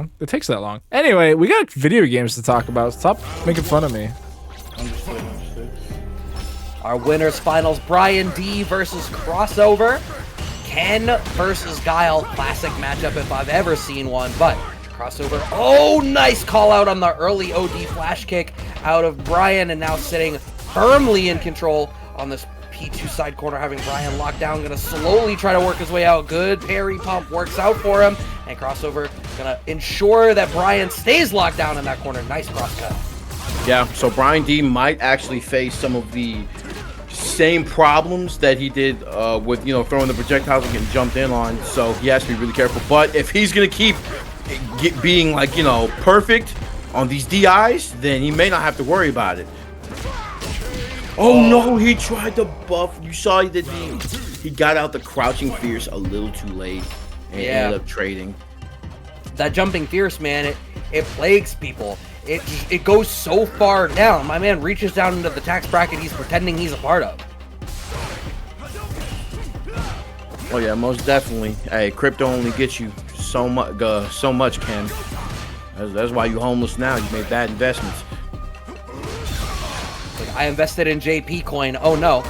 long. It takes that long. Anyway, we got video games to talk about. Stop making fun of me. Understood. Our winners finals, Bryan-D versus Crossover. Ken versus Guile. Classic matchup if I've ever seen one, but Crossover. Oh, nice call out on the early OD flash kick out of Bryan, and now sitting firmly in control on this P2 side corner, having Bryan locked down. Gonna slowly try to work his way out. Good parry pump works out for him, and Crossover gonna ensure that Bryan stays locked down in that corner. Nice cross cut. Yeah, so Bryan-D might actually face some of the same problems that he did with, you know, throwing the projectiles and getting jumped in on. So he has to be really careful. But if he's gonna keep being, like, you know, perfect on these DIs, then he may not have to worry about it. Oh no, he tried to buff. You saw he got out the crouching fierce a little too late and ended up trading. That jumping fierce, man, it plagues people. It goes so far down. My man reaches down into the tax bracket he's pretending he's a part of. Oh yeah, most definitely. Hey, crypto only gets you so much, Ken. That's why you homeless now. You made bad investments. Like, I invested in JP coin. Oh no.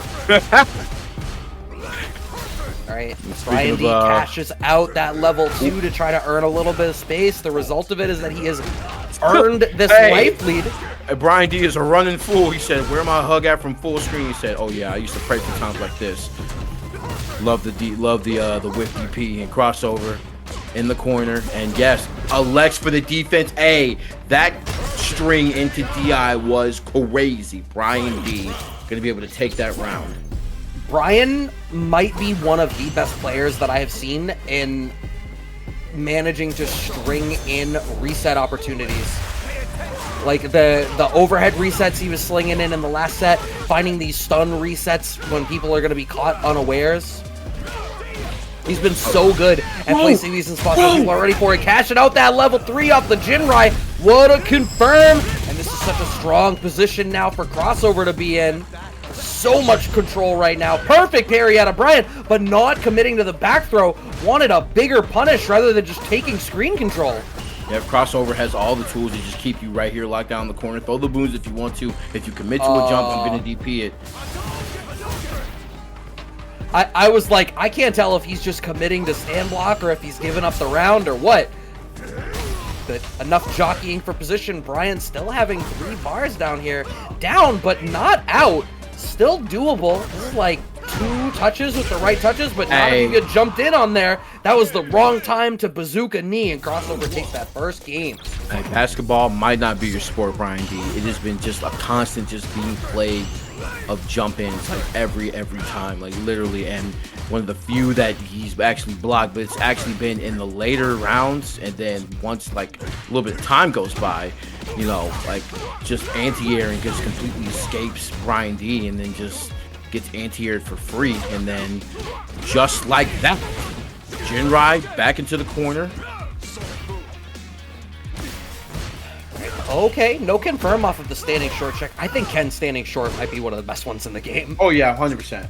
Alright, Bryan-D cashes out that level 2 to try to earn a little bit of space. The result of it is that he has earned this life lead. Bryan-D is a running fool. He said, "Where my hug at from full screen?" He said, "Oh yeah, I used to pray for times like this." Love the whip DP and Crossover in the corner, and yes, Alex for the defense. Hey, that string into DI was crazy. Bryan-D gonna be able to take that round. Bryan might be one of the best players that I have seen in managing to string in reset opportunities. Like the overhead resets he was slinging in the last set, finding these stun resets when people are going to be caught unawares. He's been so good at placing these in spots where people are ready for it. Cashing out that level 3 off the Jinrai. What a confirm! And this is such a strong position now for Crossover to be in. So much control right now. Perfect parry out of Bryan, but not committing to the back throw. Wanted a bigger punish rather than just taking screen control. Yeah, Crossover has all the tools to just keep you right here locked down in the corner. Throw the boons if you want to. If you commit to a jump, I'm going to DP it. I was like, I can't tell if he's just committing to stand block or if he's giving up the round or what. But enough jockeying for position. Bryan still having 3 bars down here. Down, but not out. Still doable. This is like 2 touches with the right touches, but not if you get jumped in on there. That was the wrong time to bazooka knee, and Crossover takes that first game. Hey, basketball might not be your sport, Bryan-D. It has been just a constant just being played of jump ins like every time, like literally, and one of the few that he's actually blocked, but it's actually been in the later rounds, and then once like a little bit of time goes by, you know, like just anti-airing just completely escapes Bryan-D and then just gets anti-aired for free, and then just like that, Jinrai back into the corner. Okay, no confirm off of the standing short check. I think Ken standing short might be one of the best ones in the game. Oh yeah, 100%.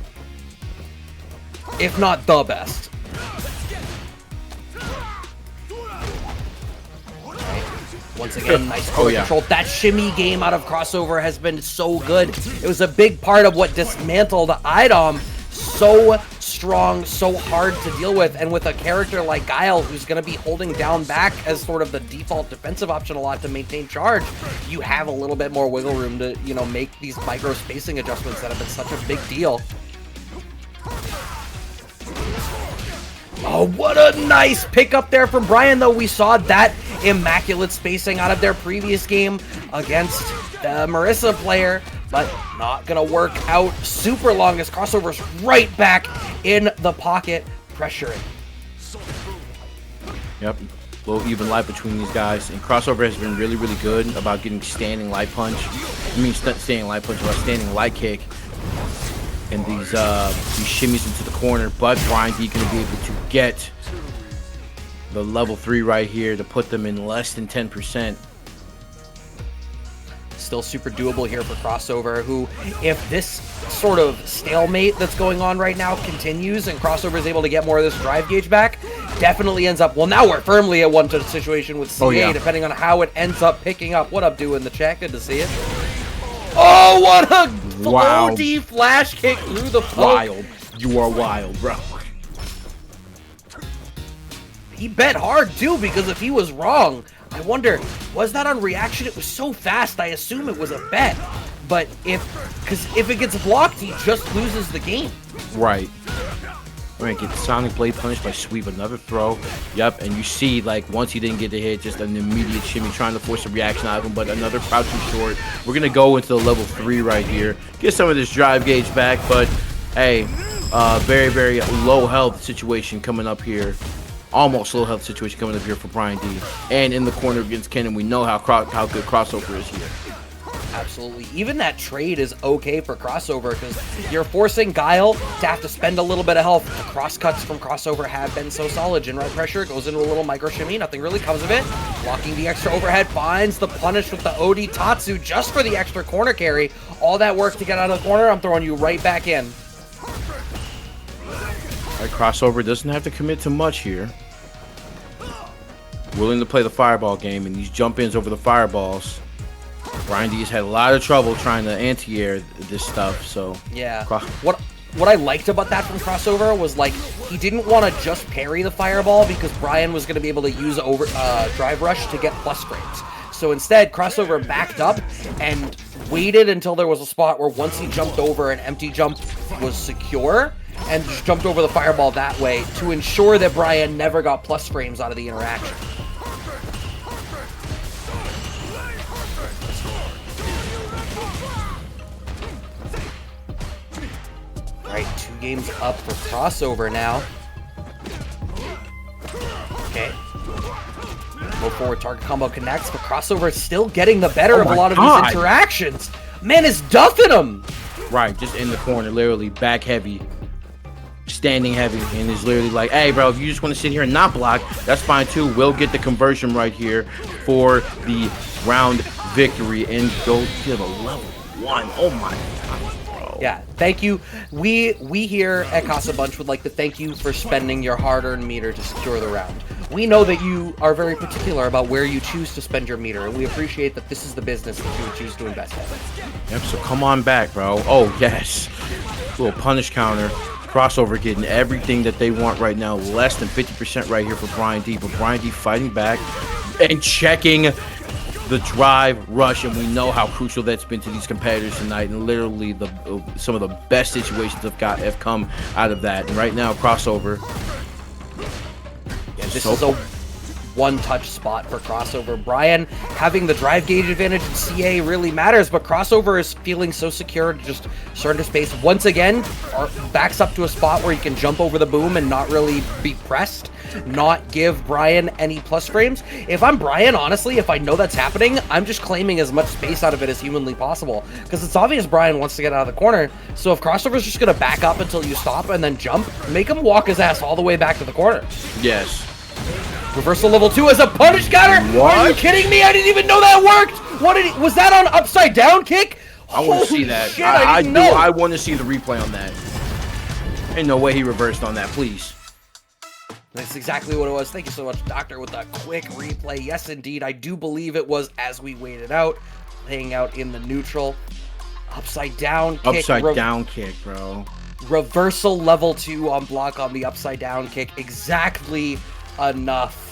If not the best. Once again, nice control. That shimmy game out of Crossover has been so good. It was a big part of what dismantled IDOM. So strong, so hard to deal with, and with a character like Guile, who's going to be holding down back as sort of the default defensive option a lot to maintain charge, you have a little bit more wiggle room to, you know, make these micro spacing adjustments that have been such a big deal. Oh, what a nice pickup there from Bryan, though. We saw that immaculate spacing out of their previous game against the Marissa player, but not going to work out super long as Crossover's right back in the pocket, pressuring. Yep, a little even life between these guys, and Crossover has been really good about getting standing light punch. Standing light punch, about standing light kick. And these shimmies into the corner, but Bryan-D gonna be able to get the level 3 right here to put them in less than 10%. Still super doable here for Crossover, who, if this sort of stalemate that's going on right now continues and Crossover is able to get more of this drive gauge back, definitely ends up, well, now we're firmly at 1-touch situation with CA, Oh, yeah. depending on how it ends up picking up. What up, do in the chat? Good to see it. Oh, what a Wow. OD flash kick through the poke. Wild. You are wild, bro. He bet hard, too, because if he was wrong, I wonder, was that on reaction? It was so fast, I assume it was a bet. But because if it gets blocked, he just loses the game. Right. All right, get the Sonic Blade punished by sweep, another throw. Yep, and you see, like, once he didn't get the hit, just an immediate shimmy, trying to force a reaction out of him, but another crouching short. We're going to go into the level 3 right here. Get some of this drive gauge back, but, hey, very, very low health situation coming up here. Almost low health situation coming up here for Bryan-D. And in the corner against Kennen, we know how good Crossover is here. Absolutely. Even that trade is okay for Crossover because you're forcing Guile to have to spend a little bit of health. The cross-cuts from Crossover have been so solid. Gen right pressure goes into a little micro shimmy. Nothing really comes of it. Blocking the extra overhead. Finds the punish with the OD Tatsu just for the extra corner carry. All that work to get out of the corner. I'm throwing you right back in. All right, Crossover doesn't have to commit to much here. Willing to play the fireball game, and these jump-ins over the fireballs. Bryan-D has had a lot of trouble trying to anti-air this stuff, so... Yeah. What I liked about that from Crossover was, like, he didn't want to just parry the fireball because Bryan was going to be able to use drive rush to get plus frames. So instead, Crossover backed up and waited until there was a spot where once he jumped over, an empty jump was secure, and just jumped over the fireball that way to ensure that Bryan never got plus frames out of the interaction. Alright, 2 games up for Crossover now. Okay. Low forward target combo connects, but Crossover is still getting the better of a lot of these interactions. Man is duffing him! Right, just in the corner, literally back heavy, standing heavy, and is literally like, hey, bro, if you just want to sit here and not block, that's fine too. We'll get the conversion right here for the round victory and go to the level 1. Oh my God, bro. Yeah, thank you. We here at Casabunch would like to thank you for spending your hard-earned meter to secure the round. We know that you are very particular about where you choose to spend your meter, and we appreciate that this is the business that you would choose to invest in. Yep, so come on back, bro. Oh, yes. Little punish counter. Crossover getting everything that they want right now. Less than 50% right here for Bryan-D, but Bryan-D fighting back and checking the drive rush, and we know how crucial that's been to these competitors tonight, and literally some of the best situations have come out of that. And right now, Crossover. Yeah, this is a one-touch spot for Crossover. Bryan having the drive gauge advantage in CA really matters, but Crossover is feeling so secure to just surrender space. Once again, backs up to a spot where he can jump over the boom and not really be pressed, not give Bryan any plus frames. If I'm Bryan, honestly, if I know that's happening, I'm just claiming as much space out of it as humanly possible, because it's obvious Bryan wants to get out of the corner. So if Crossover's just going to back up until you stop and then jump, make him walk his ass all the way back to the corner. Yes. Reversal level 2 as a punish counter? What? Are you kidding me? I didn't even know that worked! What did he, was that on upside down kick? I want to see that. Shit, I didn't know. I want to see the replay on that. Ain't no way he reversed on that, please. That's exactly what it was. Thank you so much, Doctor, with that quick replay. Yes, indeed, I do believe it was as we waited out, laying out in the neutral. Upside down kick. Upside down kick, bro. Reversal level 2 on block on the upside down kick. Exactly enough.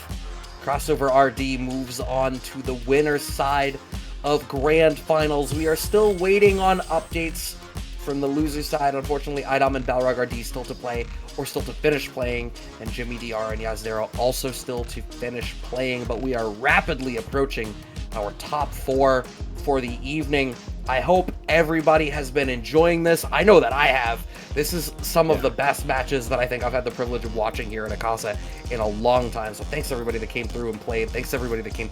CrossoverRD moves on to the winner's side of Grand Finals. We are still waiting on updates from the loser's side. Unfortunately, Idom and BalrogRD still to play, or still to finish playing, and Jimmy DR and Yazdero also still to finish playing, but we are rapidly approaching our top 4 for the evening. I hope everybody has been enjoying this. I know that I have. This is some of the best matches that I think I've had the privilege of watching here in Akasa in a long time. So thanks everybody that came through and played. Thanks everybody that came